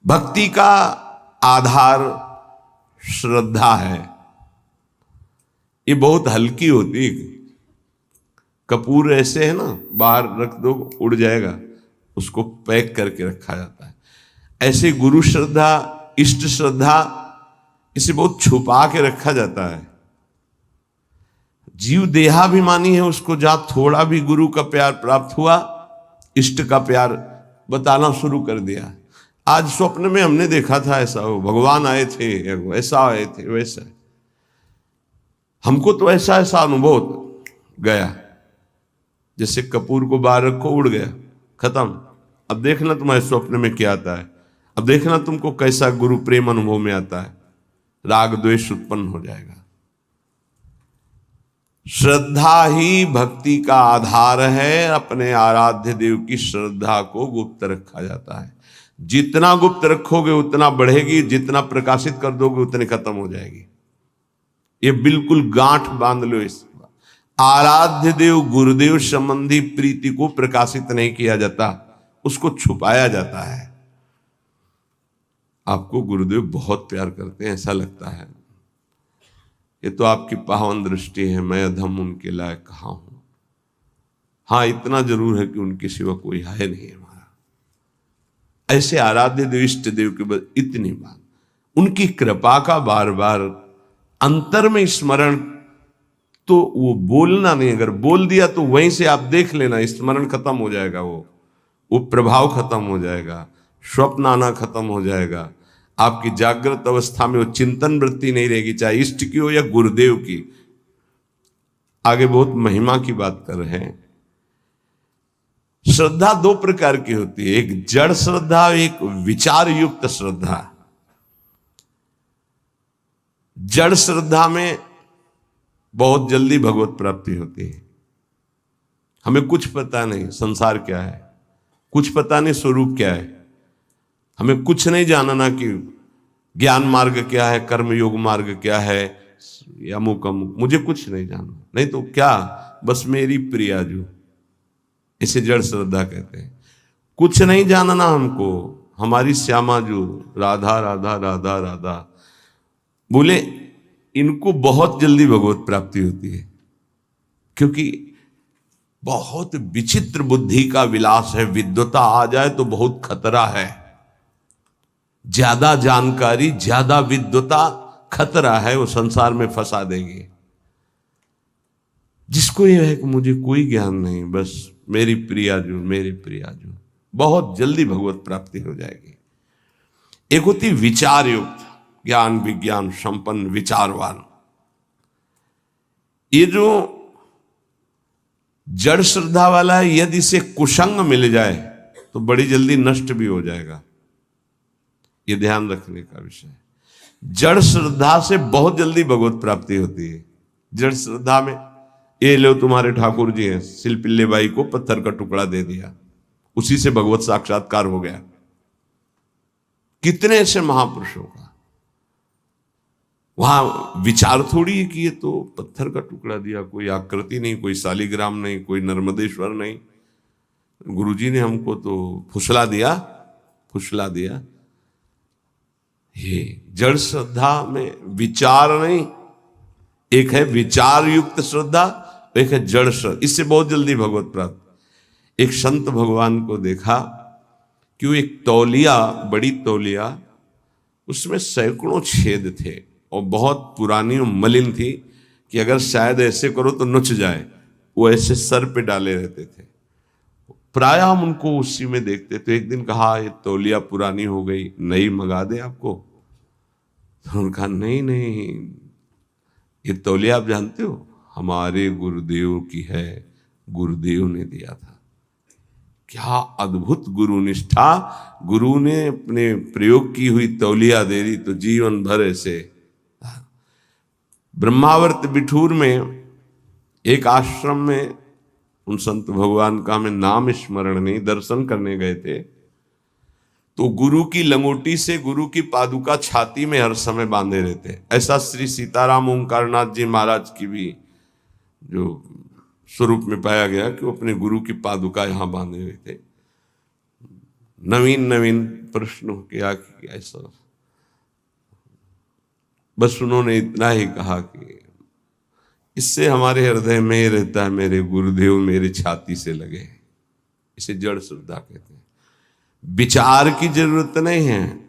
भक्ति का आधार श्रद्धा है। ये बहुत हल्की होती है। कपूर ऐसे है ना, बाहर रख दो उड़ जाएगा, उसको पैक करके रखा जाता है। ऐसे गुरु श्रद्धा, इष्ट श्रद्धा, इसे बहुत छुपा के रखा जाता है। जीव देहाभिमानी है, उसको जहां थोड़ा भी गुरु का प्यार प्राप्त हुआ, इष्ट का प्यार बताना शुरू कर दिया। आज स्वप्न में हमने देखा था ऐसा हो, भगवान आए थे, ऐसा आए थे, वैसा। हमको तो ऐसा ऐसा अनुभव गया, जैसे कपूर को बाहर रखो उड़ गया, खत्म। अब देखना तुम्हारे स्वप्न में क्या आता है, अब देखना तुमको कैसा गुरु प्रेम अनुभव में आता है, राग द्वेष उत्पन्न हो जाएगा। श्रद्धा ही भक्ति का आधार है। अपने आराध्य देव की श्रद्धा को गुप्त रखा जाता है। जितना गुप्त रखोगे उतना बढ़ेगी, जितना प्रकाशित कर दोगे उतनी खत्म हो जाएगी। ये बिल्कुल गांठ बांध लो इस। आराध्य देव गुरुदेव संबंधी प्रीति को प्रकाशित नहीं किया जाता, उसको छुपाया जाता है। आपको गुरुदेव बहुत प्यार करते हैं ऐसा लगता है, ये तो आपकी पावन दृष्टि है, मैं अधम उनके लायक कहाँ हूं। हाँ, इतना जरूर है कि उनके सिवा कोई है नहीं हमारा। ऐसे आराध्य देव इष्ट देव के बाद इतनी बात, उनकी कृपा का बार बार अंतर में स्मरण, तो वो बोलना नहीं, अगर बोल दिया तो वहीं से आप देख लेना, स्मरण खत्म हो जाएगा, वो प्रभाव खत्म हो जाएगा, स्वप्न आना खत्म हो जाएगा। आपकी जागृत अवस्था में वो चिंतन वृत्ति नहीं रहेगी, चाहे इष्ट की हो या गुरुदेव की। आगे बहुत महिमा की बात कर रहे हैं। श्रद्धा दो प्रकार की होती है, एक जड़ श्रद्धा, एक विचार युक्त श्रद्धा। जड़ श्रद्धा में बहुत जल्दी भगवत प्राप्ति होती है। हमें कुछ पता नहीं संसार क्या है, कुछ पता नहीं स्वरूप क्या है, हमें कुछ नहीं जानना कि ज्ञान मार्ग क्या है, कर्म योग मार्ग क्या है, या अमुक अमुक, मुझे कुछ नहीं जानना। नहीं तो क्या, बस मेरी प्रिया जो, इसे जड़ श्रद्धा कहते हैं। कुछ नहीं जानना हमको, हमारी श्यामा जो, राधा राधा राधा राधा बोले, इनको बहुत जल्दी भगवत प्राप्ति होती है, क्योंकि बहुत विचित्र बुद्धि का विलास है। विद्वता आ जाए तो बहुत खतरा है। ज्यादा जानकारी, ज्यादा विद्वता खतरा है, वो संसार में फंसा देगी। जिसको ये है कि मुझे कोई ज्ञान नहीं, बस मेरी प्रिया जो, मेरी प्रिया जो, बहुत जल्दी भगवत प्राप्ति हो जाएगी। एक होती विचार युक्त, ज्ञान विज्ञान संपन्न विचारवान। ये जो जड़ श्रद्धा वाला है, यदि इसे कुसंग मिल जाए तो बड़ी जल्दी नष्ट भी हो जाएगा। ये ध्यान रखने का विषय है। जड़ श्रद्धा से बहुत जल्दी भगवत प्राप्ति होती है। जड़ श्रद्धा में, ये लो तुम्हारे ठाकुर जी हैं, सिलपिल्ले बाई को पत्थर का टुकड़ा दे दिया, उसी से भगवत साक्षात्कार हो गया। कितने ऐसे महापुरुषों का वहां विचार थोड़ी है कि ये तो पत्थर का टुकड़ा दिया, कोई आकृति नहीं, कोई शालिग्राम नहीं, कोई नर्मदेश्वर नहीं, गुरुजी ने हमको तो फुसला दिया। ये जड़ श्रद्धा में विचार नहीं, एक है विचार युक्त श्रद्धा, एक है जड़ श्रद्धा। इससे बहुत जल्दी भगवत प्राप्त। एक संत भगवान को देखा कि वो एक तौलिया, बड़ी तौलिया, उसमें सैकड़ों छेद थे और बहुत पुरानी और मलिन थी कि अगर शायद ऐसे करो तो नुच जाए, वो ऐसे सर पे डाले रहते थे। प्राय हम उनको उसी में देखते। तो एक दिन कहा, ये तौलिया पुरानी हो गई, नई मंगा दे आपको। तो उन्होंने कहा, नहीं, ये तौलिया आप जानते हो, हमारे गुरुदेव की है, गुरुदेव ने दिया था। क्या अद्भुत गुरु निष्ठा! गुरु ने अपने प्रयोग की हुई तौलिया दे दी तो जीवन भर ऐसे। ब्रह्मावर्त बिठूर में एक आश्रम में उन संत भगवान का हमें नाम स्मरण नहीं, दर्शन करने गए थे, तो गुरु की लंगोटी से गुरु की पादुका छाती में हर समय बांधे रहते। ऐसा श्री सीताराम ओंकारनाथ जी महाराज की भी जो स्वरूप में पाया गया कि वो अपने गुरु की पादुका यहां बांधे हुए थे। नवीन नवीन प्रश्न क्या कि ऐसा। बस उन्होंने इतना ही कहा कि इससे हमारे हृदय में ही रहता है, मेरे गुरुदेव मेरे छाती से लगे। इसे जड़ श्रद्धा कहते हैं। विचार की जरूरत नहीं है,